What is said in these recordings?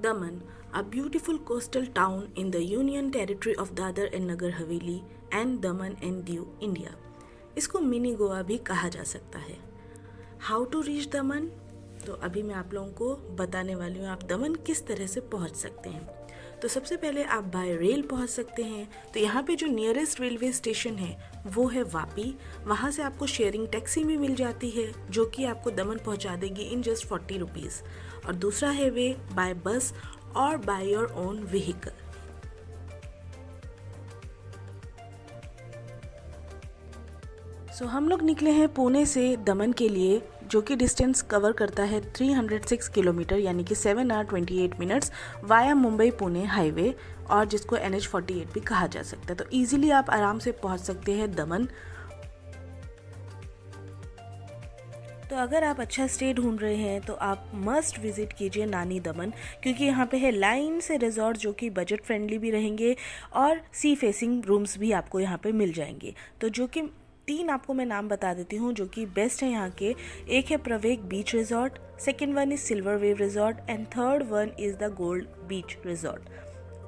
Daman, a beautiful coastal town in the Union Territory of Dadar and Nagar Haveli and Daman and Diu, India. इसको mini Goa भी कहा जा सकता है। How to reach दमन? तो अभी मैं आप लोगों को बताने वाली हूँ आप दमन किस तरह से पहुँच सकते हैं। तो सबसे पहले आप बाय रेल पहुँच सकते हैं। तो यहाँ पे जो नियरेस्ट रेलवे स्टेशन है वो है वापी। वहाँ से आपको शेयरिंग टैक्सी भी मिल जाती है जो कि आपको दमन पहुँचा देगी इन जस्ट 40 रुपीज़। और दूसरा है वे बाय बस और बाय योर ओन व्हीकल। सो हम लोग निकले हैं पुणे से दमन के लिए, जो कि डिस्टेंस कवर करता है 306 किलोमीटर यानी कि 7 hour 28 minutes via Mumbai Pune highway, और जिसको NH48 भी कहा जा सकता है। तो इजीली आप आराम से पहुंच सकते हैं दमन। तो अगर आप अच्छा स्टे ढूंढ रहे हैं तो आप मस्ट विजिट कीजिए नानी दमन, क्योंकि यहाँ पे है लाइन से रिजॉर्ट जो कि बजट फ्रेंडली भी रहेंगे और सी फेसिंग रूम्स भी आपको यहाँ पे मिल जाएंगे। तो जो कि 3 आपको मैं नाम बता देती हूँ जो कि बेस्ट है यहाँ के। एक है Pravek beach resort, second one is silver wave resort and third one is the gold beach resort.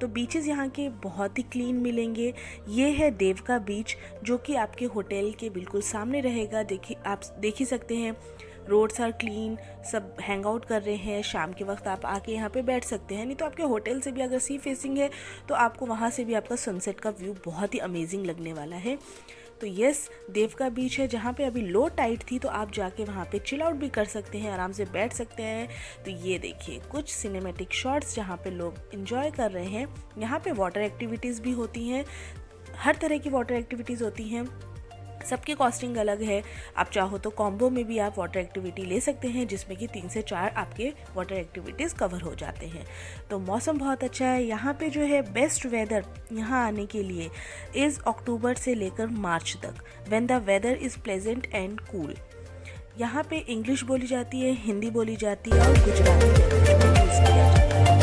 तो बीचेस यहाँ के बहुत ही क्लीन मिलेंगे। ये है देवका बीच जो कि आपके होटल के बिल्कुल सामने रहेगा। आप देख ही सकते हैं, रोड्स आर क्लीन, सब हैंग आउट कर रहे हैं। शाम के वक्त आप आके यहाँ पे बैठ सकते हैं, नहीं तो आपके होटल से भी अगर सी फेसिंग है तो आपको वहाँ से भी आपका सनसेट का व्यू बहुत ही अमेजिंग लगने वाला है। तो यस, देवका बीच है जहाँ पे अभी लो टाइड थी, तो आप जाके वहाँ पे चिल आउट भी कर सकते हैं, आराम से बैठ सकते हैं। तो ये देखिए कुछ सिनेमैटिक शॉट्स जहाँ पे लोग एंजॉय कर रहे हैं। यहाँ पे वाटर एक्टिविटीज़ भी होती हैं, हर तरह की वाटर एक्टिविटीज़ होती हैं, सबकी कॉस्टिंग अलग है। आप चाहो तो कॉम्बो में भी आप वाटर एक्टिविटी ले सकते हैं जिसमें कि 3 से 4 आपके वाटर एक्टिविटीज़ कवर हो जाते हैं। तो मौसम बहुत अच्छा है यहाँ पे। जो है बेस्ट वेदर यहाँ आने के लिए इज़ अक्टूबर से लेकर मार्च तक, when the weather is pleasant and cool. यहाँ पे इंग्लिश बोली जाती है, हिंदी बोली जाती है और गुजराती लैंग्वेज में यूज़ किया जाता है।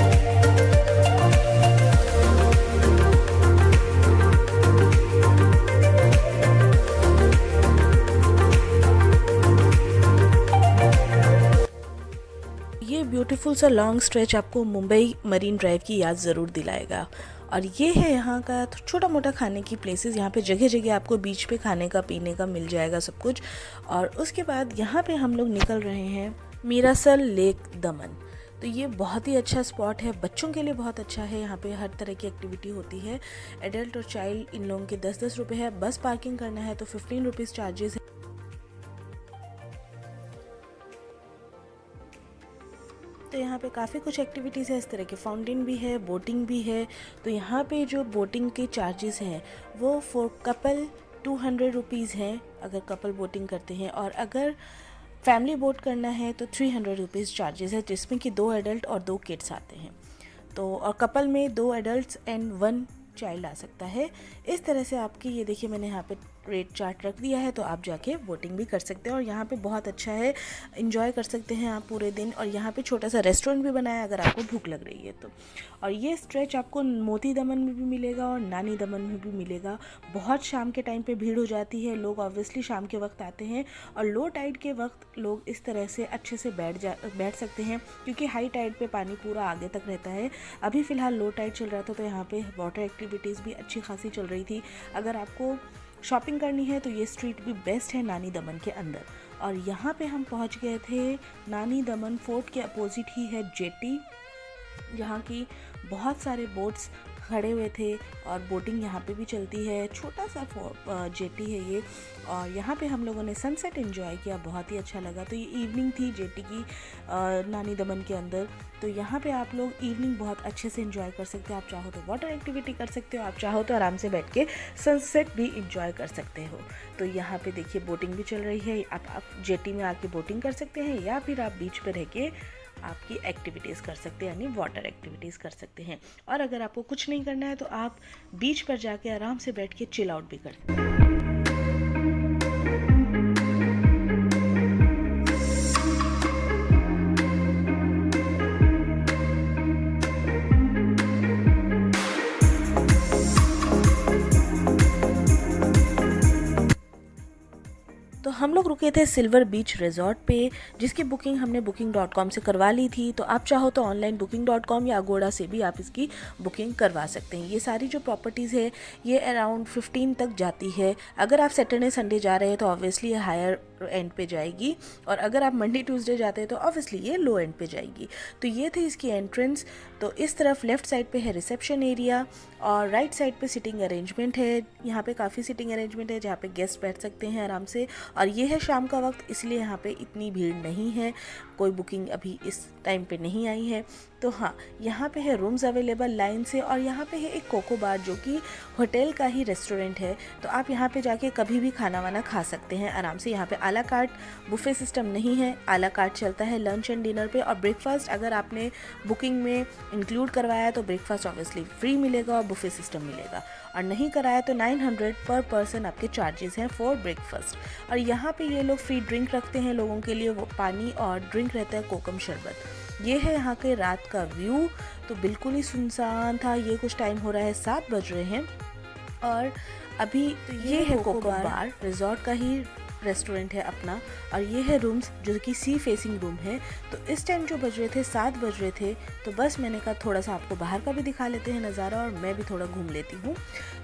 ये ब्यूटीफुल सा लॉन्ग स्ट्रेच आपको मुंबई मरीन ड्राइव की याद ज़रूर दिलाएगा। और ये है यहाँ का छोटा मोटा खाने की प्लेसेस। यहाँ पे जगह जगह आपको बीच पे खाने का पीने का मिल जाएगा सब कुछ। और उसके बाद यहाँ पे हम लोग निकल रहे हैं मीरासल लेक दमन। तो ये बहुत ही अच्छा स्पॉट है, बच्चों के लिए बहुत अच्छा है। यहाँ पे हर तरह की एक्टिविटी होती है। एडल्ट और चाइल्ड इन लोगों के 10-10 रुपये है। बस पार्किंग करना है तो 15 रुपीज़ चार्जेस है। तो यहाँ पे काफ़ी कुछ एक्टिविटीज़ है, इस तरह के फाउंटेन भी है, बोटिंग भी है। तो यहाँ पे जो बोटिंग के चार्जेस हैं वो फॉर कपल 200 रुपीज़ हैं अगर कपल बोटिंग करते हैं, और अगर फैमिली बोट करना है तो 300 रुपीज़ चार्जेस है, जिसमें कि 2 एडल्ट और 2 किड्स आते हैं। तो और कपल में 2 एडल्ट्स एंड 1 चाइल्ड आ सकता है। इस तरह से आपकी ये देखिए मैंने यहाँ पे रेट चार्ट रख दिया है, तो आप जाके वोटिंग भी कर सकते हैं। और यहाँ पे बहुत अच्छा है, एंजॉय कर सकते हैं आप पूरे दिन। और यहाँ पे छोटा सा रेस्टोरेंट भी बनाया है अगर आपको भूख लग रही है तो। और ये स्ट्रेच आपको मोती दमन में भी मिलेगा और नानी दमन में भी मिलेगा। बहुत शाम के टाइम पे भीड़ हो जाती है, लोग ऑब्वियसली शाम के वक्त आते हैं, और लो टाइड के वक्त लोग इस तरह से अच्छे से बैठ सकते हैं, क्योंकि हाई टाइड पे पानी पूरा आगे तक रहता है। अभी फ़िलहाल लो टाइड चल रहा था तो यहाँ पे वाटर एक्टिविटीज़ भी अच्छी खासी चल रही थी। अगर आपको शॉपिंग करनी है तो ये स्ट्रीट भी बेस्ट है नानी दमन के अंदर। और यहाँ पे हम पहुँच गए थे नानी दमन फोर्ट के अपोजिट ही है जेटी, जहाँ की बहुत सारे बोट्स खड़े हुए थे और बोटिंग यहाँ पे भी चलती है। छोटा सा जेटी है ये, और यहाँ पे हम लोगों ने सनसेट एंजॉय किया, बहुत ही अच्छा लगा। तो ये इवनिंग थी जेटी की नानी दमन के अंदर। तो यहाँ पे आप लोग इवनिंग बहुत अच्छे से एंजॉय कर सकते हो। आप चाहो तो वाटर एक्टिविटी कर सकते हो, आप चाहो तो आराम से बैठ के सनसेट भी इंजॉय कर सकते हो। तो यहाँ पे देखिए बोटिंग भी चल रही है। आप जेटी में आके बोटिंग कर सकते हैं, या फिर आप बीच पर रह के आपकी एक्टिविटीज़ कर सकते हैं, यानी वाटर एक्टिविटीज़ कर सकते हैं। और अगर आपको कुछ नहीं करना है तो आप बीच पर जाके आराम से बैठ के चिल आउट भी कर सकते हैं। तो हम लोग रुके थे सिल्वर बीच रिजॉर्ट पे, जिसकी बुकिंग हमने booking.com से करवा ली थी। तो आप चाहो तो ऑनलाइन booking.com या अगोड़ा से भी आप इसकी बुकिंग करवा सकते हैं। ये सारी जो प्रॉपर्टीज़ है ये अराउंड 15 तक जाती है। अगर आप सैटरडे संडे जा रहे हैं तो ऑब्वियसली ये हायर एंड पे जाएगी, और अगर आप मंडे ट्यूसडे जाते हैं तो ऑब्वियसली ये लो एंड पे जाएगी। तो ये थी इसकी एंट्रेंस। तो इस तरफ लेफ़्ट साइड पे है रिसेप्शन एरिया, और राइट साइड पे सिटिंग अरेंजमेंट है। यहाँ पे काफ़ी सिटिंग अरेंजमेंट है जहाँ पे गेस्ट बैठ सकते हैं आराम से। और ये है शाम का वक्त, इसलिए यहाँ पे इतनी भीड़ नहीं है, कोई बुकिंग अभी इस टाइम पे नहीं आई है। तो हाँ, यहाँ पे है रूम्स अवेलेबल लाइन से, और यहाँ पे है एक कोको बार जो कि होटल का ही रेस्टोरेंट है। तो आप यहाँ पे जाके कभी भी खाना वाना खा सकते हैं आराम से। यहाँ पे आला कार्ट बुफे सिस्टम नहीं है, आला कार्ट चलता है लंच एंड डिनर पे। और ब्रेकफास्ट अगर आपने बुकिंग में इंक्लूड करवाया तो ब्रेकफास्ट ऑब्वियसली फ्री मिलेगा और बुफे सिस्टम मिलेगा, और नहीं कराया तो 900 पर पर्सन आपके चार्जेस हैं फॉर ब्रेकफास्ट। और यहाँ पे ये लोग फ्री ड्रिंक रखते हैं लोगों के लिए, वो पानी और ड्रिंक रहता है कोकम शरबत। ये है यहाँ के रात का व्यू। तो बिल्कुल ही सुनसान था। ये कुछ टाइम हो रहा है, 7 बज रहे हैं, और अभी तो ये है कोको बार, रिजॉर्ट का ही रेस्टोरेंट है अपना। और ये है रूम्स जो कि सी फेसिंग रूम है। तो इस टाइम जो बज रहे थे 7 बज रहे थे, तो बस मैंने कहा थोड़ा सा आपको बाहर का भी दिखा लेते हैं नज़ारा, और मैं भी थोड़ा घूम लेती हूँ।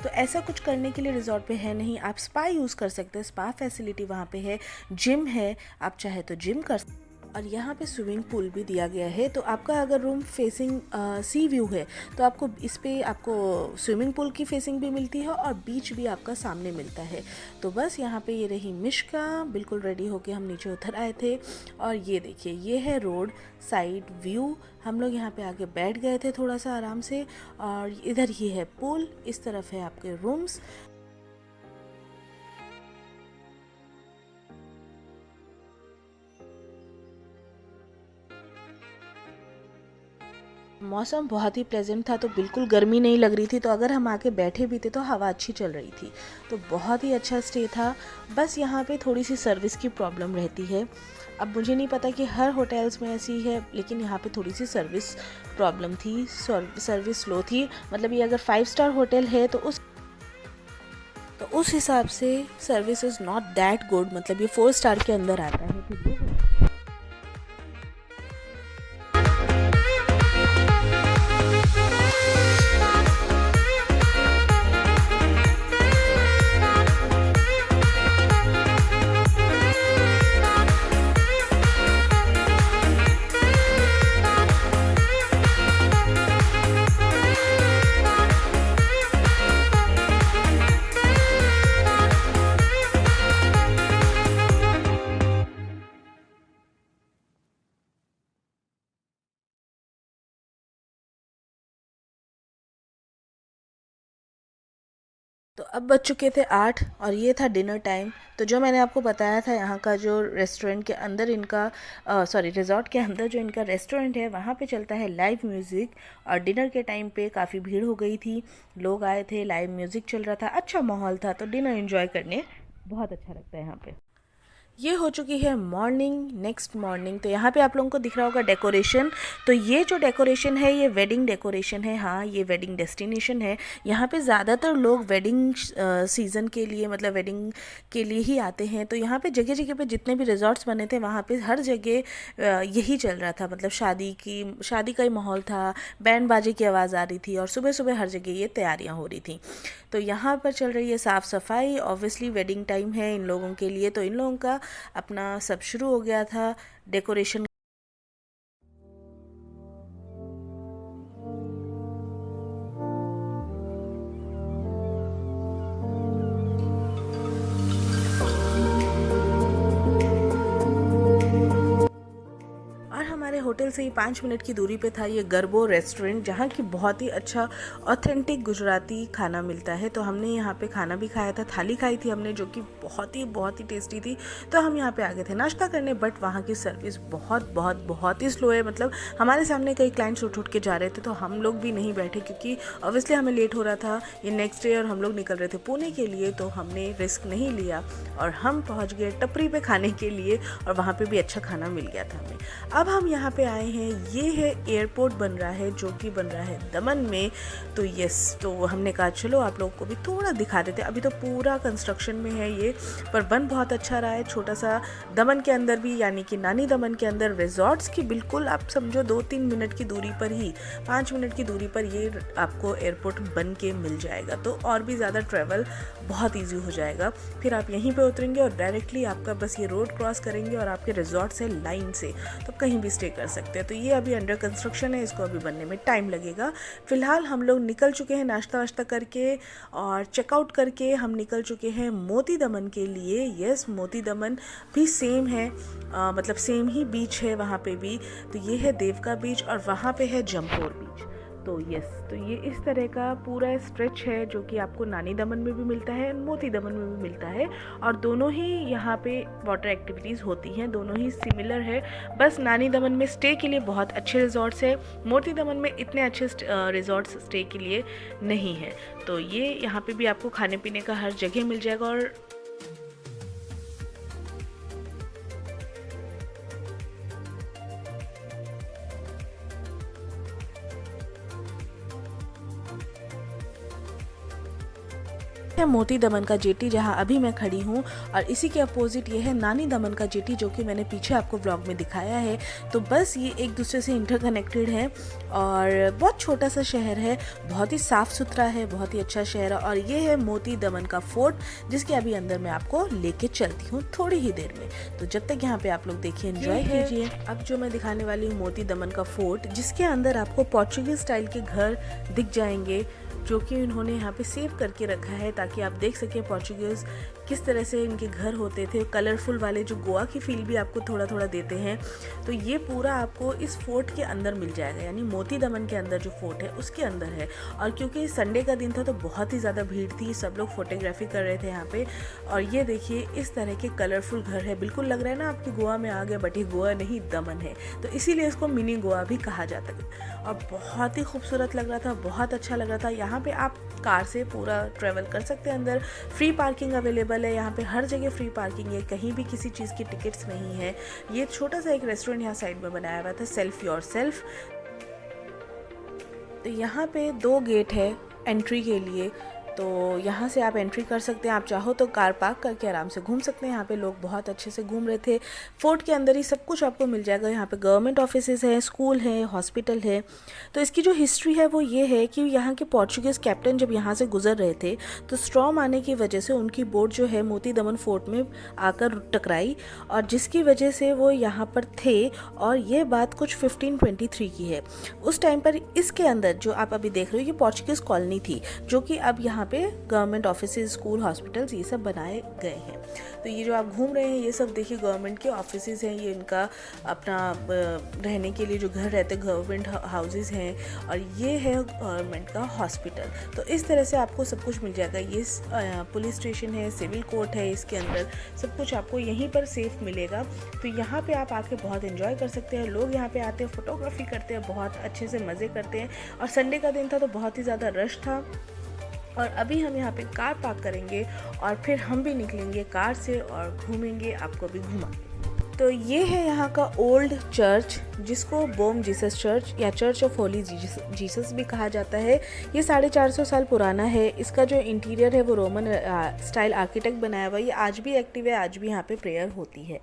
तो ऐसा कुछ करने के लिए रिजॉर्ट पे है नहीं। आप स्पा यूज़ कर सकते हैं, स्पा फैसिलिटी वहाँ पे है, जिम है, आप चाहे तो जिम कर। और यहाँ पे स्विमिंग पूल भी दिया गया है। तो आपका अगर रूम फेसिंग सी व्यू है तो आपको इस पे आपको स्विमिंग पूल की फेसिंग भी मिलती है, और बीच भी आपका सामने मिलता है। तो बस यहाँ पे ये रही मिश्का, बिल्कुल रेडी होके हम नीचे उतर आए थे। और ये देखिए, ये है रोड साइड व्यू। हम लोग यहाँ पे आके बैठ गए थे थोड़ा सा आराम से, और इधर ये है पूल, इस तरफ है आपके रूम्स। मौसम बहुत ही प्लेजेंट था, तो बिल्कुल गर्मी नहीं लग रही थी। तो अगर हम आके बैठे भी थे तो हवा अच्छी चल रही थी, तो बहुत ही अच्छा स्टे था। बस यहाँ पे थोड़ी सी सर्विस की प्रॉब्लम रहती है। अब मुझे नहीं पता कि हर होटल्स में ऐसी है, लेकिन यहाँ पे थोड़ी सी सर्विस प्रॉब्लम थी, सर्विस स्लो थी। मतलब ये अगर 5 स्टार होटल है तो उस हिसाब से service is not that good, मतलब ये 4 स्टार के अंदर आता है। तो ये तो अब बज चुके थे 8, और ये था डिनर टाइम। तो जो मैंने आपको बताया था, यहाँ का जो रेस्टोरेंट के अंदर इनका रिजॉर्ट के अंदर जो इनका रेस्टोरेंट है, वहाँ पे चलता है लाइव म्यूज़िक। और डिनर के टाइम पे काफ़ी भीड़ हो गई थी, लोग आए थे, लाइव म्यूज़िक चल रहा था, अच्छा माहौल था। तो डिनर एंजॉय करने बहुत अच्छा लगता है यहाँ पे। ये हो चुकी है मॉर्निंग, नेक्स्ट मॉर्निंग। तो यहाँ पे आप लोगों को दिख रहा होगा डेकोरेशन। तो ये जो डेकोरेशन है ये वेडिंग डेकोरेशन है। हाँ, ये वेडिंग डेस्टिनेशन है। यहाँ पे ज़्यादातर लोग वेडिंग सीज़न के लिए, मतलब वेडिंग के लिए ही आते हैं। तो यहाँ पे जगह जगह पे जितने भी रिजॉर्ट्स बने थे वहाँ पे हर जगह यही चल रहा था, मतलब शादी का ही माहौल था, बैंड बाजे की आवाज़ आ रही थी, और सुबह सुबह हर जगह ये तैयारियाँ हो रही थी। तो यहाँ पर चल रही है साफ़ सफाई। ऑब्वियसली वेडिंग टाइम है इन लोगों के लिए, तो इन लोगों का अपना सब शुरू हो गया था डेकोरेशन। होटल से ही 5 मिनट की दूरी पे था ये गरबो रेस्टोरेंट, जहाँ की बहुत ही अच्छा ऑथेंटिक गुजराती खाना मिलता है। तो हमने यहाँ पे खाना भी खाया था, थाली खाई थी हमने, जो कि बहुत ही टेस्टी थी। तो हम यहाँ पे आ गए थे नाश्ता करने, बट वहाँ की सर्विस बहुत ही स्लो है। मतलब हमारे सामने कई क्लाइंट्स उठ के जा रहे थे, तो हम लोग भी नहीं बैठे, क्योंकि ऑब्वियसली हमें लेट हो रहा था, ये नेक्स्ट डे, और हम लोग निकल रहे थे पुणे के लिए। तो हमने रिस्क नहीं लिया और हम पहुँच गए टपरी पे खाने के लिए, और वहाँ पर भी अच्छा खाना मिल गया था हमें। अब हम यहाँ पे आए हैं, ये है एयरपोर्ट बन रहा है जो कि बन रहा है दमन में। तो यस, तो हमने कहा चलो आप लोगों को भी थोड़ा दिखा देते हैं। अभी तो पूरा कंस्ट्रक्शन में है ये, पर बन बहुत अच्छा रहा है। छोटा सा दमन के अंदर भी, यानी कि नानी दमन के अंदर रिजॉर्ट्स की बिल्कुल आप समझो 2-3 मिनट की दूरी पर ही, 5 मिनट की दूरी पर ये आपको एयरपोर्ट बन के मिल जाएगा। तो और भी ज़्यादा ट्रैवल बहुत ईजी हो जाएगा। फिर आप यहीं पे उतरेंगे और डायरेक्टली आपका बस ये रोड क्रॉस करेंगे और आपके रिजॉर्ट से लाइन से तो कहीं भी स्टे कर सकते हैं। तो ये अभी अंडर कंस्ट्रक्शन है, इसको अभी बनने में टाइम लगेगा। फिलहाल हम लोग निकल चुके हैं नाश्ता वाश्ता करके और चेकआउट करके हम निकल चुके हैं मोती दमन के लिए। यस, मोती दमन भी सेम है, मतलब सेम ही बीच है वहाँ पे भी। तो ये है देवका बीच और वहाँ पे है जमपोर बीच। तो यस, तो ये इस तरह का पूरा स्ट्रेच है जो कि आपको नानी दमन में भी मिलता है, मोती दमन में भी मिलता है। और दोनों ही यहाँ पे वाटर एक्टिविटीज़ होती हैं, दोनों ही सिमिलर है। बस नानी दमन में स्टे के लिए बहुत अच्छे रिजॉर्ट्स है, मोती दमन में इतने अच्छे रिजॉर्ट्स स्टे के लिए नहीं है। तो ये यहाँ पे भी आपको खाने पीने का हर जगह मिल जाएगा। और है मोती दमन का जेटी जहां अभी मैं खड़ी हूं, और इसी के अपोजिट ये है नानी दमन का जेटी जो कि मैंने पीछे आपको ब्लॉग में दिखाया है। तो बस ये एक दूसरे से इंटरकनेक्टेड है और बहुत छोटा सा शहर है, बहुत ही साफ़ सुथरा है, बहुत ही अच्छा शहर है। और ये है मोती दमन का फोर्ट जिसके अभी अंदर मैं आपको लेके चलती हूँ थोड़ी ही देर में। तो जब तक यहाँ पे आप लोग देखिए, एंजॉय कीजिए। अब जो मैं दिखाने वाली हूँ मोती दमन का फोर्ट, जिसके अंदर आपको पोर्चुगीज स्टाइल के घर दिख जाएंगे जो कि इन्होंने यहाँ पे सेव करके रखा है ताकि आप देख सकें पोर्चुगीज़ किस तरह से इनके घर होते थे। कलरफुल वाले जो गोवा की फील भी आपको थोड़ा थोड़ा देते हैं। तो ये पूरा आपको इस फोर्ट के अंदर मिल जाएगा, यानी मोती दमन के अंदर जो फोर्ट है उसके अंदर है। और क्योंकि संडे का दिन था तो बहुत ही ज़्यादा भीड़ थी, सब लोग फोटोग्राफी कर रहे थे यहाँ पे। और ये देखिए इस तरह के कलरफुल घर है, बिल्कुल लग रहा है ना आपकी गोवा में आ गए, बट ये गोवा नहीं दमन है, तो इसीलिए इसको मिनी गोवा भी कहा जाता है। और बहुत ही खूबसूरत लग रहा था, बहुत अच्छा लग रहा था। यहाँ पे आप कार से पूरा ट्रैवल कर सकते हैं। अंदर फ्री पार्किंग अवेलेबल है, यहाँ पे हर जगह फ्री पार्किंग है, कहीं भी किसी चीज़ की टिकट्स नहीं है। ये छोटा सा एक रेस्टोरेंट यहाँ साइड में बनाया हुआ था, सेल्फ योर सेल्फ। तो यहाँ पे 2 गेट है एंट्री के लिए, तो यहाँ से आप एंट्री कर सकते हैं। आप चाहो तो कार पार्क करके आराम से घूम सकते हैं। यहाँ पे लोग बहुत अच्छे से घूम रहे थे। फोर्ट के अंदर ही सब कुछ आपको मिल जाएगा। यहाँ पे गवर्नमेंट ऑफिसेज हैं, स्कूल है, हॉस्पिटल है। तो इसकी जो हिस्ट्री है वो ये है कि यहाँ के पोर्चुगीज़ कैप्टन जब यहाँ से गुजर रहे थे तो स्ट्रॉम आने की वजह से उनकी बोट जो है मोती दमन फोर्ट में आकर टकराई, और जिसकी वजह से वो यहाँ पर थे। और ये बात कुछ 1523 की है। उस टाइम पर इसके अंदर जो आप अभी देख रहे हो ये पोर्चुगीज़ कॉलोनी थी, जो कि अब यहाँ पे गवर्नमेंट ऑफिसेज, स्कूल, हॉस्पिटल्स ये सब बनाए गए हैं। तो ये जो आप घूम रहे हैं ये सब देखिए गवर्नमेंट के ऑफिसेज हैं, ये इनका अपना रहने के लिए जो घर रहते गवर्नमेंट हाउसेज हैं, और ये है गवर्नमेंट का हॉस्पिटल। तो इस तरह से आपको सब कुछ मिल जाएगा। ये पुलिस स्टेशन है, सिविल कोर्ट है, इसके अंदर सब कुछ आपको यहीं पर सेफ मिलेगा। तो यहाँ पे आप आके बहुत एंजॉय कर सकते हैं। लोग यहाँ पे आते हैं, फोटोग्राफी करते हैं, बहुत अच्छे से मज़े करते हैं। और संडे का दिन था तो बहुत ही ज़्यादा रश था। और अभी हम यहाँ पे कार पार्क करेंगे और फिर हम भी निकलेंगे कार से और घूमेंगे, आपको भी घुमाएंगे। तो ये है यहाँ का ओल्ड चर्च जिसको बोम जीसस चर्च या चर्च ऑफ होली जीसस भी कहा जाता है। ये 450 साल पुराना है। इसका जो इंटीरियर है वो रोमन स्टाइल आर्किटेक्ट बनाया हुआ है। ये आज भी एक्टिव है, आज भी यहाँ पे प्रेयर होती है।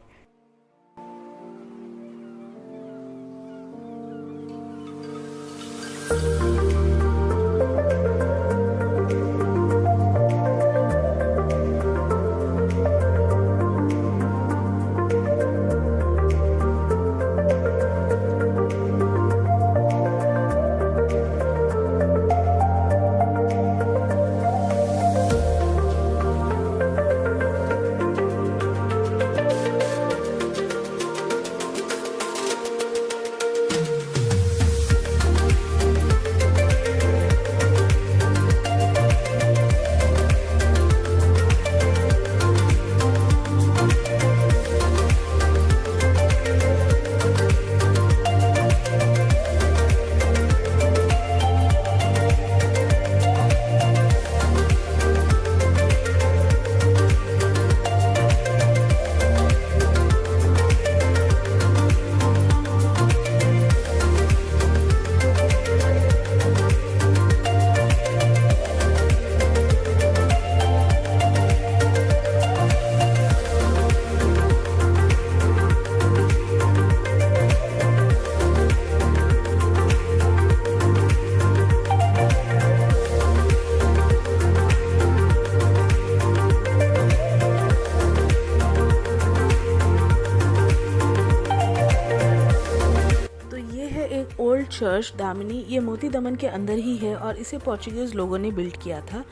चर्च दामिनी ये मोती दमन के अंदर ही है और इसे पोर्चुगीज़ लोगों ने बिल्ड किया था।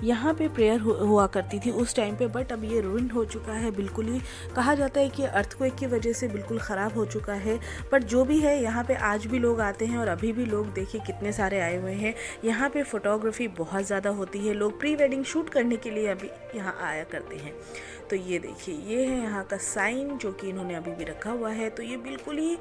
यहाँ पे प्रेयर हुआ करती थी उस टाइम पे, बट अब ये रूइन हो चुका है बिल्कुल ही। कहा जाता है कि अर्थक्वेक की वजह से बिल्कुल ख़राब हो चुका है, बट जो भी है यहाँ पे आज भी लोग आते हैं और अभी भी लोग देखिए कितने सारे आए हुए हैं। यहाँ पे फ़ोटोग्राफी बहुत ज़्यादा होती है, लोग प्री वेडिंग शूट करने के लिए अभी यहाँ आया करते हैं। तो ये देखिए ये है यहाँ का साइन जो कि इन्होंने अभी भी रखा हुआ है। तो ये बिल्कुल ही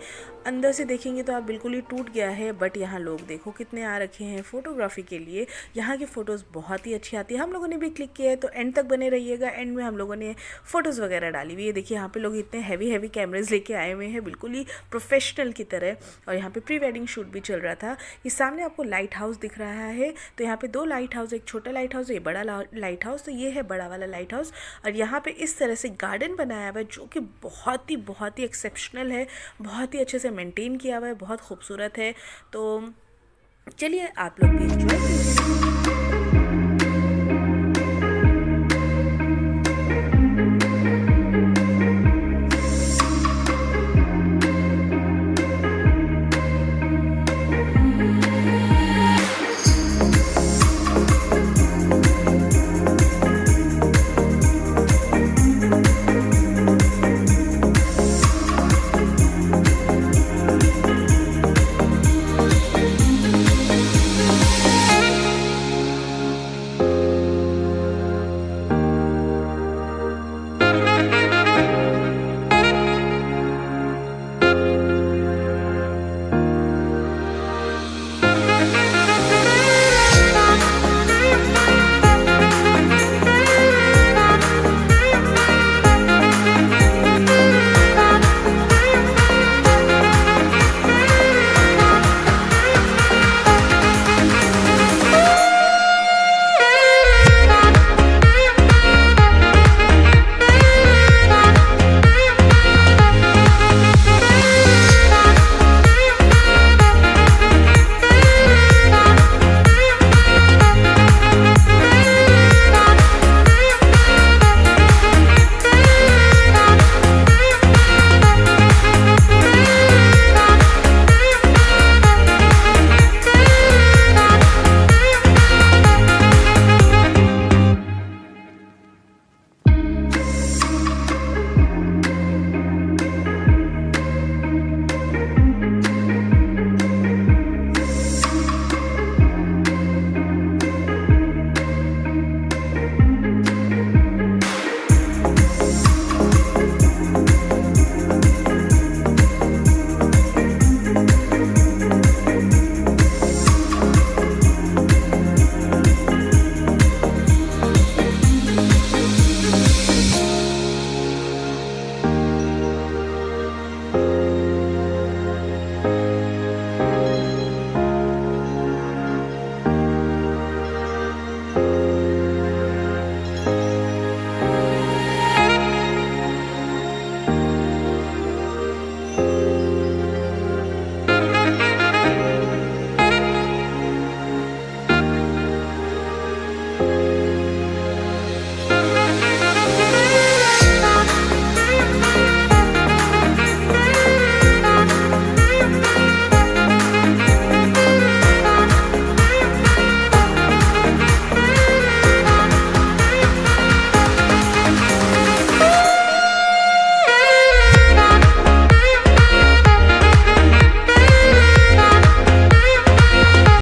अंदर से देखेंगे तो आप बिल्कुल ही टूट गया है, बट यहाँ लोग देखो कितने आ रखे हैं फ़ोटोग्राफी के लिए। यहाँ की फ़ोटोज़ बहुत ही अच्छी आती है, हम लोगों ने भी क्लिक किया है, तो एंड तक बने रहिएगा। एंड में हम लोगों ने फ़ोटोज़ वगैरह डाली हुई है। देखिए यहाँ पे लोग इतने हैवी कैमरेज लेके आए हुए हैं बिल्कुल ही प्रोफेशनल की तरह। और यहाँ पे प्री वेडिंग शूट भी चल रहा था। ये सामने आपको लाइट हाउस दिख रहा है, तो यहाँ पे 2 लाइट हाउस, एक छोटा लाइट हाउस, ये बड़ा लाइट हाउस। तो ये है बड़ा वाला लाइट हाउस। और यहाँ पे इस तरह से गार्डन बनाया हुआ है जो कि बहुत ही एक्सेप्शनल है, बहुत ही अच्छे से मेंटेन किया हुआ है, बहुत खूबसूरत है। तो चलिए आप लोग भी एंजॉय कीजिए।